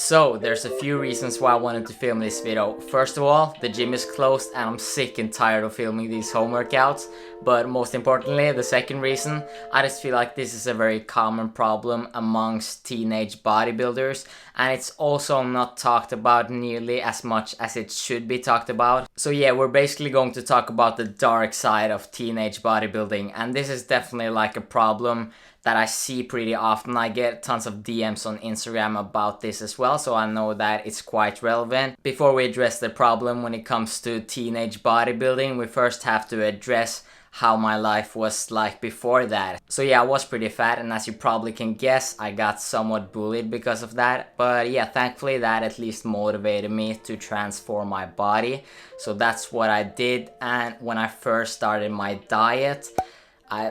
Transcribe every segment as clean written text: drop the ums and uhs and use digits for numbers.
So, there's a few reasons why I wanted to film this video. First of all, the gym is closed and I'm sick and tired of filming these home workouts. But most importantly, the second reason, I just feel like this is a very common problem amongst teenage bodybuilders. And it's also not talked about nearly as much as it should be talked about. So yeah, we're basically going to talk about the dark side of teenage bodybuilding. And this is definitely like a problem that I see pretty often. I get tons of DMs on Instagram about this as well, so I know that it's quite relevant. Before we address the problem when it comes to teenage bodybuilding, we first have to address how my life was like before that. So yeah, I was pretty fat, and as you probably can guess, I got somewhat bullied because of that. But yeah, thankfully that at least motivated me to transform my body. So that's what I did. And when I first started my diet,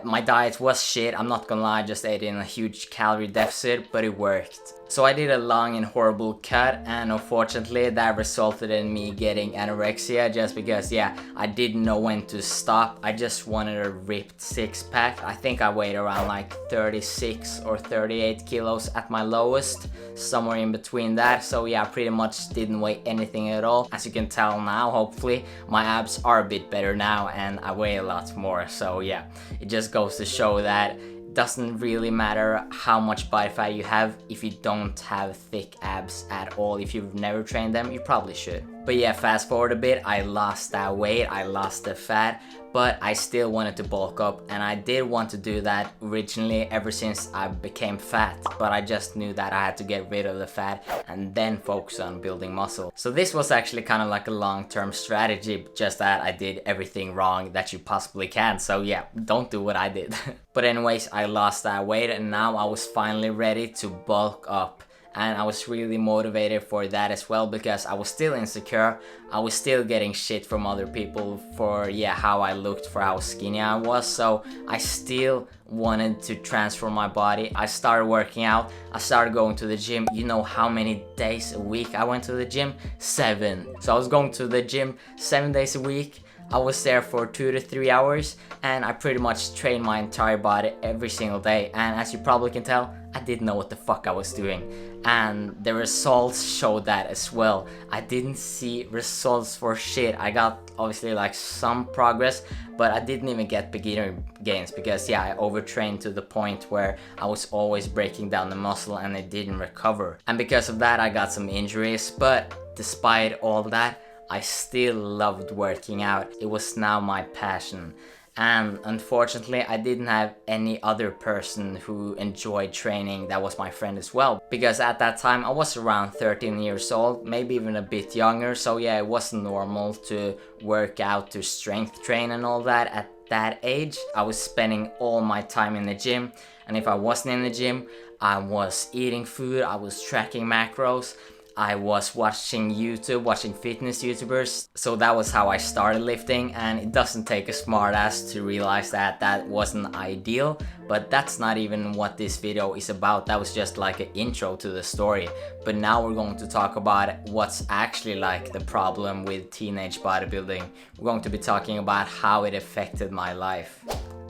my diet was shit, I'm not gonna lie, I just ate in a huge calorie deficit, but it worked. So I did a long and horrible cut, and unfortunately that resulted in me getting anorexia just because, yeah, I didn't know when to stop. I just wanted a ripped six-pack. I think I weighed around like 36 or 38 kilos at my lowest, somewhere in between that. So yeah, I pretty much didn't weigh anything at all. As you can tell now, hopefully, my abs are a bit better now and I weigh a lot more. So yeah, it just goes to show that doesn't really matter how much body fat you have if you don't have thick abs at all. If you've never trained them, you probably should. But yeah, fast forward a bit, I lost that weight, I lost the fat, but I still wanted to bulk up, and I did want to do that originally ever since I became fat, but I just knew that I had to get rid of the fat and then focus on building muscle. So this was actually kind of like a long-term strategy, just that I did everything wrong that you possibly can. So yeah, don't do what I did. But anyways, I lost that weight and now I was finally ready to bulk up. And I was really motivated for that as well because I was still insecure. I was still getting shit from other people for, yeah, how I looked, for how skinny I was. So I still wanted to transform my body. I started working out. I started going to the gym. You know how many days a week I went to the gym? 7. So I was going to the gym 7 days a week. I was there for 2 to 3 hours and I pretty much trained my entire body every single day. And as you probably can tell, I didn't know what the fuck I was doing. And the results showed that as well. I didn't see results for shit. I got obviously like some progress, but I didn't even get beginner gains because yeah, I overtrained to the point where I was always breaking down the muscle and it didn't recover. And because of that, I got some injuries, but despite all that, I still loved working out. It was now my passion. And unfortunately, I didn't have any other person who enjoyed training that was my friend as well. Because at that time, I was around 13 years old, maybe even a bit younger. So yeah, it wasn't normal to work out, to strength train and all that at that age. I was spending all my time in the gym. And if I wasn't in the gym, I was eating food, I was tracking macros. I was watching YouTube, watching fitness YouTubers, so that was how I started lifting, and it doesn't take a smart ass to realize that that wasn't ideal, but that's not even what this video is about. That was just like an intro to the story. But now we're going to talk about what's actually like the problem with teenage bodybuilding. We're going to be talking about how it affected my life.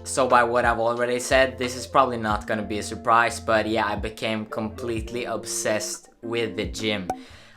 So by what I've already said, this is probably not gonna be a surprise, but yeah, I became completely obsessed with the gym.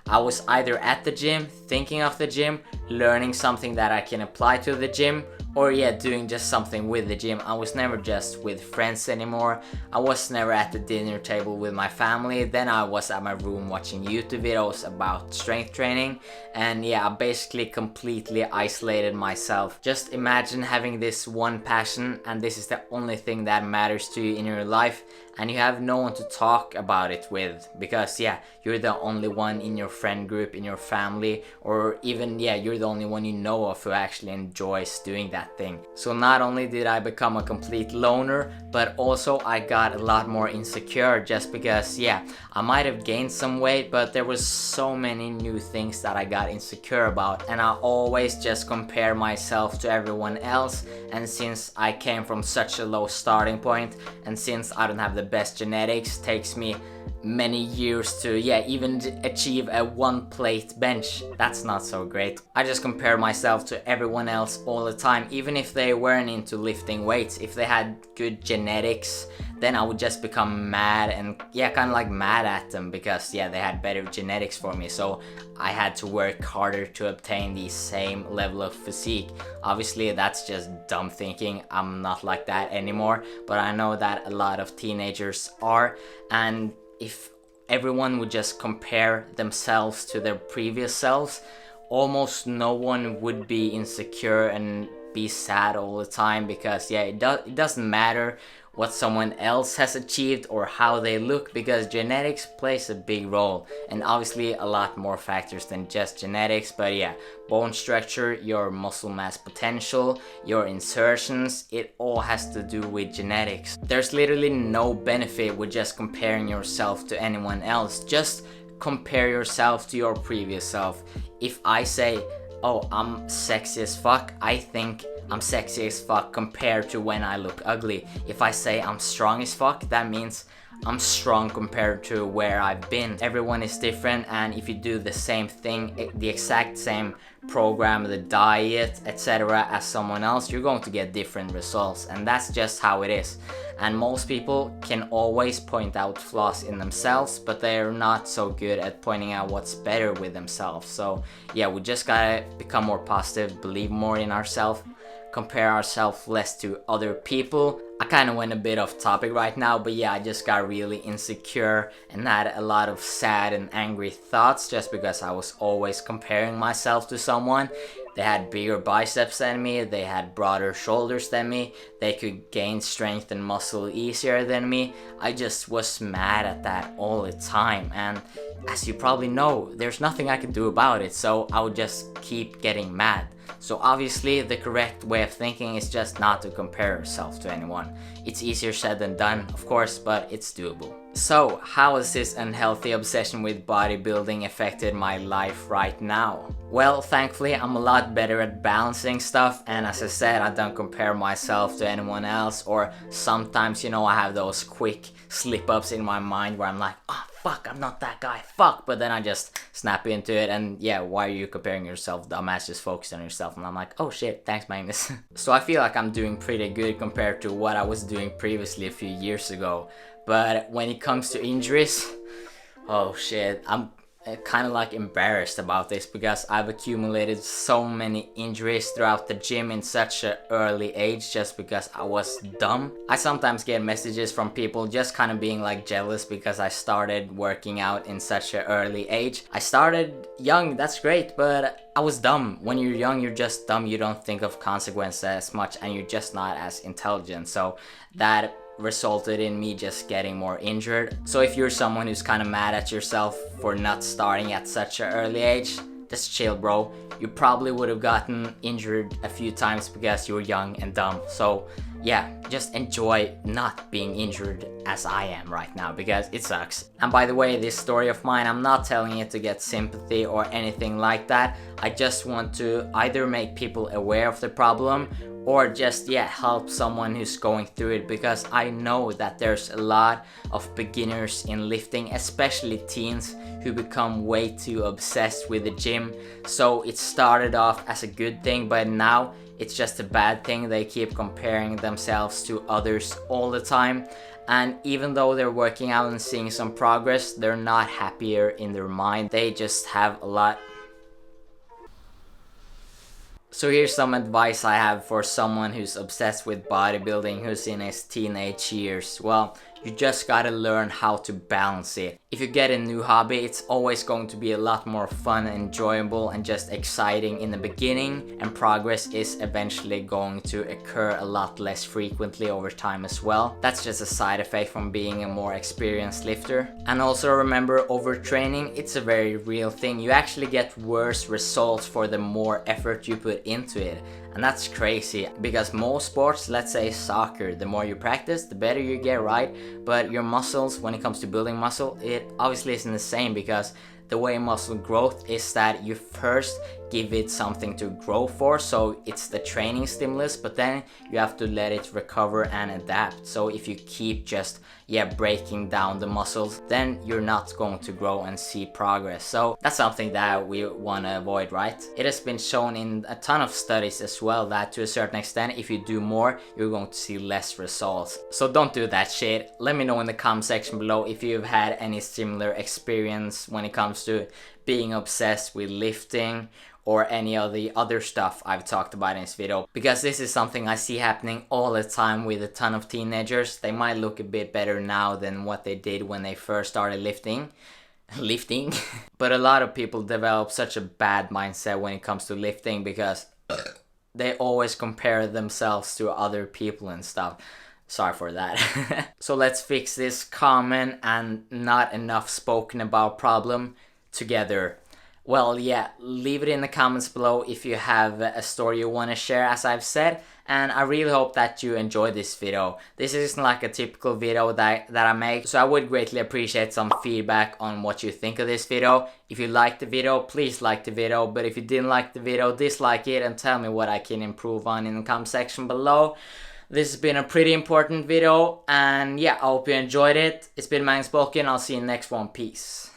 I was either at the gym, thinking of the gym, learning something that I can apply to the gym, or yeah, doing just something with the gym. I was never just with friends anymore. I was never at the dinner table with my family. Then I was at my room watching YouTube videos about strength training. And yeah, I basically completely isolated myself. Just imagine having this one passion and this is the only thing that matters to you in your life, and you have no one to talk about it with because yeah, you're the only one in your friend group, in your family, or even yeah, you're the only one you know of who actually enjoys doing that thing. So not only did I become a complete loner, but also I got a lot more insecure just because yeah, I might have gained some weight, but there was so many new things that I got insecure about, and I always just compare myself to everyone else. And since I came from such a low starting point, and since I don't have the best genetics, takes me many years to even achieve a 1 plate bench. That's not so great. I just compare myself to everyone else all the time, even if they weren't into lifting weights. If they had good genetics, then I would just become mad and yeah, kind of like mad at them because yeah, they had better genetics for me, so I had to work harder to obtain the same level of physique. Obviously that's just dumb thinking. I'm not like that anymore, but I know that a lot of teenagers are, and if everyone would just compare themselves to their previous selves, almost no one would be insecure and be sad all the time, because yeah, it doesn't matter what someone else has achieved or how they look, because genetics plays a big role, and obviously a lot more factors than just genetics. But yeah, bone structure, your muscle mass potential, your insertions, it all has to do with genetics. There's literally no benefit with just comparing yourself to anyone else. Just compare yourself to your previous self. If I say, oh, I'm sexy as fuck, I think I'm sexy as fuck compared to when I look ugly. If I say I'm strong as fuck, that means I'm strong compared to where I've been. Everyone is different, and if you do the same thing, the exact same program, the diet, etc. as someone else, you're going to get different results, and that's just how it is. And most people can always point out flaws in themselves, but they're not so good at pointing out what's better with themselves. So yeah, we just gotta become more positive, believe more in ourselves, compare ourselves less to other people. I kind of went a bit off topic right now, but yeah, I just got really insecure and had a lot of sad and angry thoughts just because I was always comparing myself to someone. They had bigger biceps than me, they had broader shoulders than me, they could gain strength and muscle easier than me. I just was mad at that all the time, and as you probably know, there's nothing I can do about it, so I would just keep getting mad. So obviously the correct way of thinking is just not to compare yourself to anyone. It's easier said than done, of course, but it's doable. So how has this unhealthy obsession with bodybuilding affected my life right now? Well, thankfully I'm a lot better at balancing stuff, and as I said, I don't compare myself to anyone else, or sometimes, you know, I have those quick slip-ups in my mind where I'm like, oh fuck, I'm not that guy, fuck, but then I just snap into it, and yeah, why are you comparing yourself, dumbass, just focus on yourself. And I'm like, oh shit, thanks Magnus. So I feel like I'm doing pretty good compared to what I was doing previously a few years ago. But when it comes to injuries, oh shit, I'm kind of like embarrassed about this because I've accumulated so many injuries throughout the gym in such an early age just because I was dumb. I sometimes get messages from people just kind of being like jealous because I started working out in such an early age. I started young, that's great, but I was dumb. When you're young, you're just dumb. You don't think of consequences as much, and you're just not as intelligent. So that resulted in me just getting more injured. So if you're someone who's kind of mad at yourself for not starting at such an early age, just chill, bro. You probably would have gotten injured a few times because you were young and dumb. So yeah, just enjoy not being injured as I am right now, because it sucks. And by the way, this story of mine, I'm not telling it to get sympathy or anything like that. I just want to either make people aware of the problem or just, yeah, help someone who's going through it, because I know that there's a lot of beginners in lifting, especially teens, who become way too obsessed with the gym. So it started off as a good thing, but now it's just a bad thing. They keep comparing themselves to others all the time, and even though they're working out and seeing some progress, they're not happier in their mind. They just have a lot. So here's some advice I have for someone who's obsessed with bodybuilding, who's in his teenage years. Well, you just gotta learn how to balance it. If you get a new hobby, it's always going to be a lot more fun, enjoyable, and just exciting in the beginning, and progress is eventually going to occur a lot less frequently over time as well. That's just a side effect from being a more experienced lifter. And also remember, overtraining, it's a very real thing. You actually get worse results for the more effort you put into it. And that's crazy, because most sports, let's say soccer, the more you practice, the better you get, right? But your muscles, when it comes to building muscle, it obviously isn't the same, because the way muscle growth is that you first give it something to grow for, so it's the training stimulus, but then you have to let it recover and adapt. So if you keep just breaking down the muscles, then you're not going to grow and see progress. So that's something that we want to avoid, right? It has been shown in a ton of studies as well that to a certain extent, if you do more, you're going to see less results. So don't do that shit. Let me know in the comment section below if you've had any similar experience when it comes to being obsessed with lifting or any of the other stuff I've talked about in this video, because this is something I see happening all the time with a ton of teenagers. They might look a bit better now than what they did when they first started lifting, but a lot of people develop such a bad mindset when it comes to lifting because they always compare themselves to other people and stuff. Sorry for that. So let's fix this common and not enough spoken about problem together. Well, yeah, leave it in the comments below if you have a story you want to share, as I've said, and I really hope that you enjoyed this video. This isn't like a typical video that I make, so I would greatly appreciate some feedback on what you think of this video. If you liked the video, please like the video, but if you didn't like the video, dislike it and tell me what I can improve on in the comment section below. This has been a pretty important video, and yeah, I hope you enjoyed it. It's been Magnus Bulkan. I'll see you in the next one. Peace.